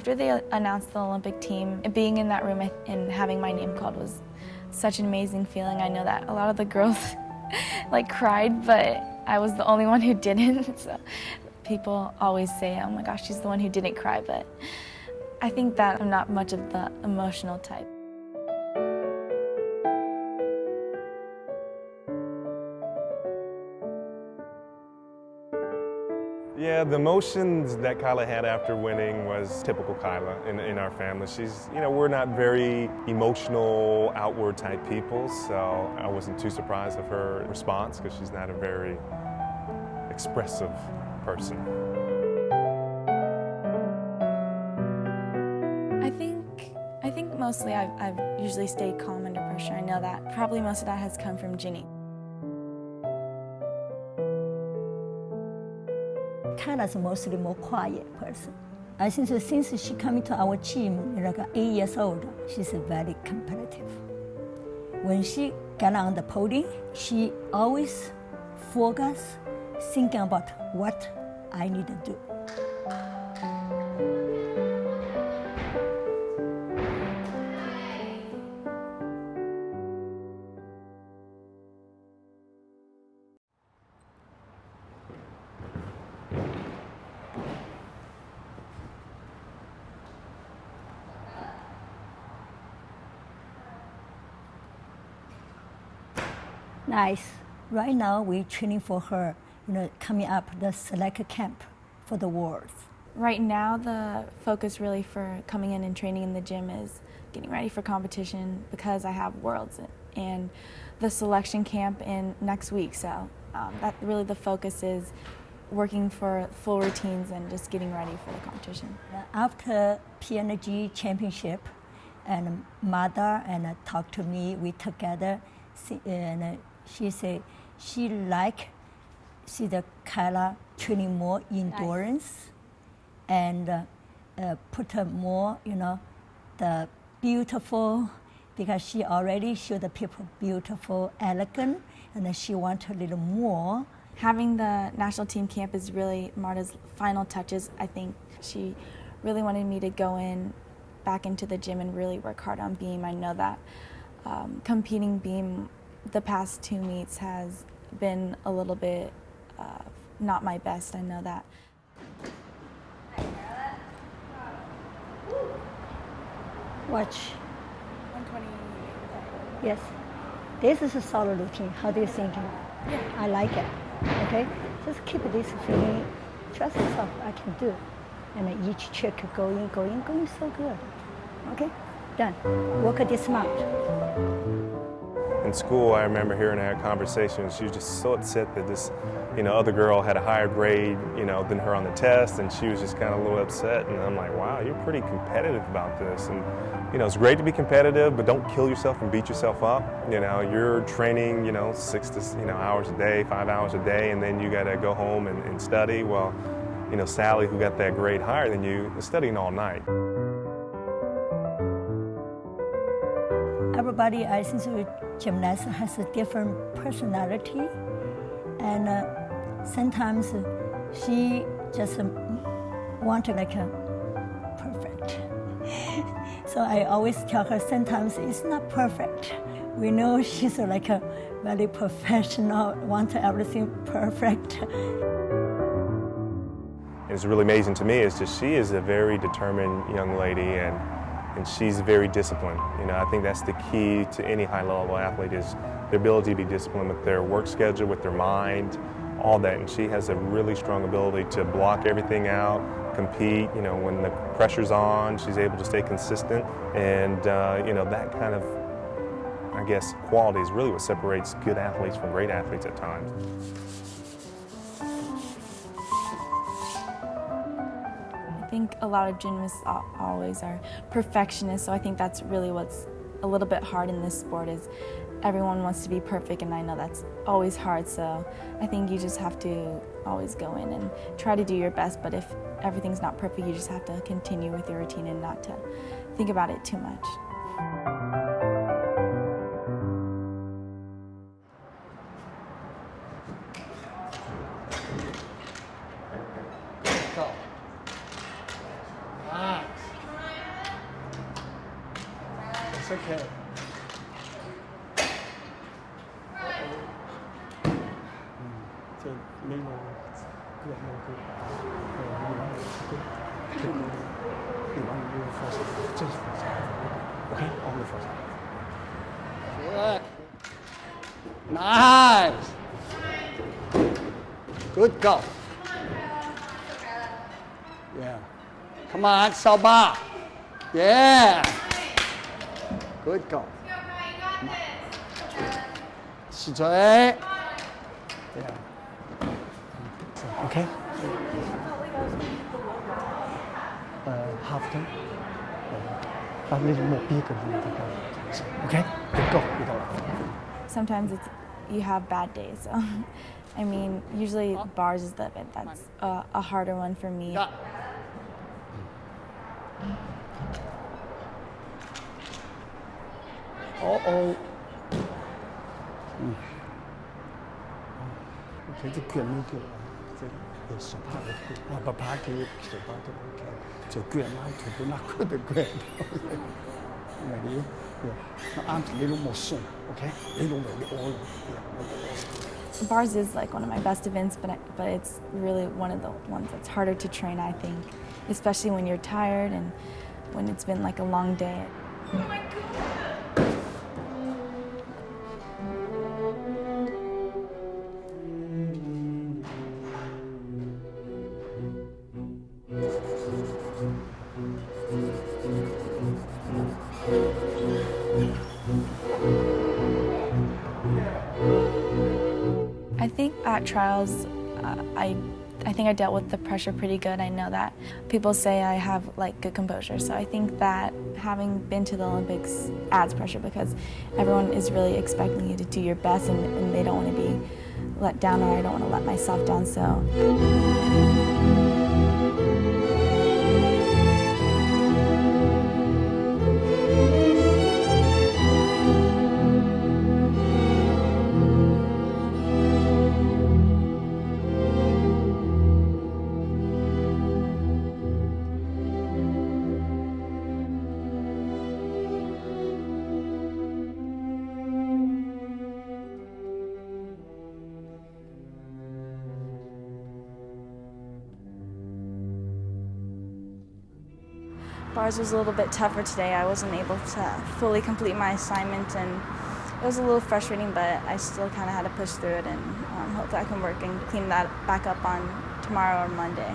After they announced the Olympic team, being in that room and having my name called was such an amazing feeling. I know that a lot of the girls like cried, but I was the only one who didn't. So people always say, oh my gosh, she's the one who didn't cry, but I think that I'm not much of the emotional type. Yeah, the emotions that Kyla had after winning was typical Kyla in our family. She's, we're not very emotional, outward type people, so I wasn't too surprised of her response because she's not a very expressive person. I think mostly I've usually stayed calm under pressure. I know that probably most of that has come from Ginny. Kyla's mostly more quiet person. I think that since she came to our team, like 8 years old, she's very competitive. When she got on the podium, she always focus, thinking about what I need to do. Nice. Right now, we're training for her, coming up the select camp for the Worlds. Right now, the focus really for coming in and training in the gym is getting ready for competition because I have Worlds and the selection camp in next week. So that really the focus is working for full routines and just getting ready for the competition. After PNG championship, and Marta talked to me, we together, and she said she see the Kyla training more endurance. Nice. And put her more, the beautiful, because she already showed the people beautiful, elegant, and then she wants a little more. Having the national team camp is really Marta's final touches. I think she really wanted me to go back into the gym and really work hard on beam. I know that competing beam the past 2 meets has been a little bit not my best. I know that. Watch. 120. Yes. This is a solid routine. How do you think? Yeah. I like it. Okay? Just keep this feeling. Trust yourself, I can do. And each trick going so good. Okay? Done. Work this smart. In school, I remember hearing her conversations. She was just so upset that this, other girl had a higher grade, than her on the test, and she was just kind of a little upset. And I'm like, wow, you're pretty competitive about this. And it's great to be competitive, but don't kill yourself and beat yourself up. You're training, 6 to hours a day, 5 hours a day, and then you got to go home and study. Well, Sally, who got that grade higher than you, is studying all night. Everybody, I think, gymnast has a different personality, and sometimes she just wants perfect. So I always tell her sometimes it's not perfect. We know she's a very professional, wants everything perfect. It's really amazing to me is just she is a very determined young lady, and she's very disciplined. I think that's the key to any high-level athlete is their ability to be disciplined with their work schedule, with their mind, all that. And she has a really strong ability to block everything out, compete. When the pressure's on, she's able to stay consistent. And, that kind of, I guess, quality is really what separates good athletes from great athletes at times. I think a lot of gymnasts always are perfectionists, so I think that's really what's a little bit hard in this sport is everyone wants to be perfect, and I know that's always hard, so I think you just have to always go in and try to do your best, but if everything's not perfect, you just have to continue with your routine and not to think about it too much. Go. Nice. ไม่ลงเกือบลงคือyou want to do it first just first okay only first Good. Nice. Good go. Yeah. Come on, Salba. Yeah. Good go. 细嘴。Yeah. okay half turn a little more bigger than the guy okay good go you go Sometimes you have bad days. So, I mean, usually bars is the event that's a harder one for me. Got. oh 佢啲腳呢腳即係手帕嘅腳，不怕佢手帕都 OK， 就腳拉佢都拉佢的腳，因為你啱你都冇鬆 ，OK， 你都冇屙咯。Bars is like one of my best events, but it's really one of the ones that's harder to train, I think, especially when you're tired and when it's been like a long day. Oh my God. I think at trials, I think I dealt with the pressure pretty good. I know that people say I have like good composure, so I think that having been to the Olympics adds pressure because everyone is really expecting you to do your best, and they don't want to be let down, or I don't want to let myself down. So. Bars was a little bit tougher today. I wasn't able to fully complete my assignment, and it was a little frustrating, but I still kind of had to push through it, and hopefully I can work and clean that back up on tomorrow or Monday.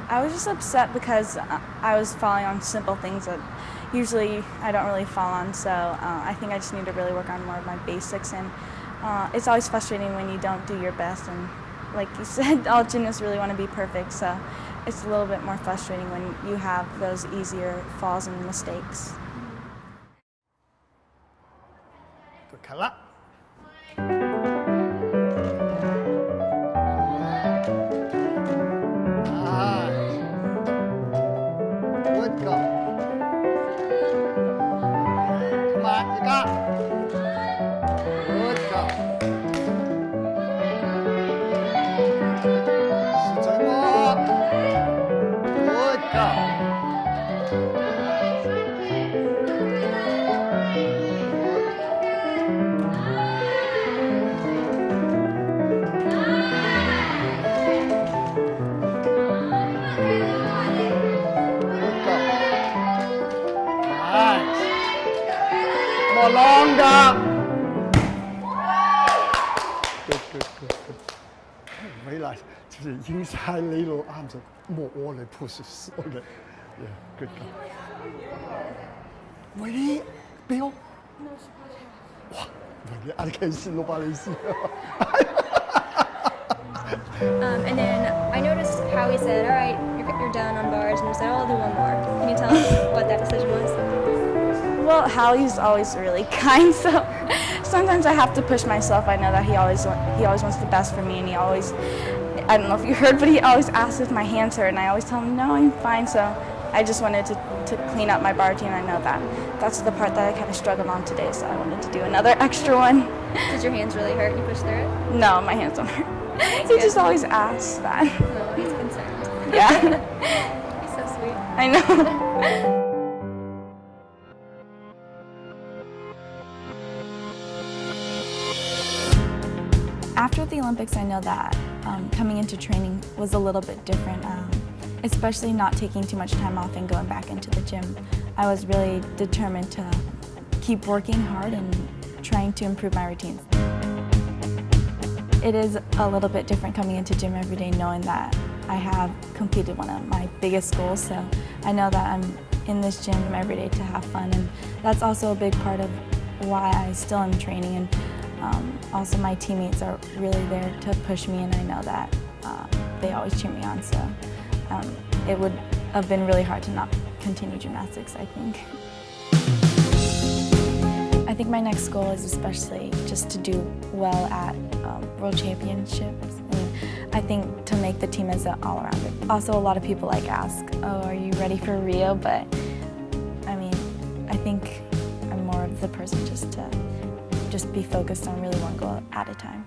I was just upset because I was falling on simple things that usually I don't really fall on, so I think I just need to really work on more of my basics, and it's always frustrating when you don't do your best, and like you said, all gymnasts really want to be perfect, so it's a little bit more frustrating when you have those easier falls and mistakes. Good Kyla. Nice. Good go. Come on, you got. Good go. 细嘴摸。Good go. Nice. More longer. Good. Realize 就是 inside little arms more all the pushes. Okay. Yeah, good go. Really? Bill? 와, I can't see nobody see. And then I noticed how he said, all right, you're done on bars, and he said, oh, I'll do one more. Can you tell us what that decision was? Well, Hallie's always really kind, so sometimes I have to push myself. I know that he always wants the best for me, and he always, I don't know if you heard, but he always asks if my hands hurt, and I always tell him, no, I'm fine. So I just wanted to clean up my bar routine. I know that's the part that I kind of struggled on today, so I wanted to do another extra one. Did your hands really hurt? You pushed through it? No, my hands don't hurt. He just always asks that. Oh, he's concerned. Yeah. He's so sweet. I know. After the Olympics, I know that coming into training was a little bit different, especially not taking too much time off and going back into the gym. I was really determined to keep working hard and trying to improve my routines. It is a little bit different coming into gym every day knowing that I have completed one of my biggest goals, so I know that I'm in this gym every day to have fun, and that's also a big part of why I still am training, and also my teammates are really there to push me, and I know that they always cheer me on, so it would have been really hard to not continue gymnastics, I think. I think my next goal is especially just to do well at World Championships. I think to make the team as an all-arounder. Also, a lot of people ask, oh, are you ready for Rio? But I mean, I think I'm more of the person just to be focused on really one goal at a time.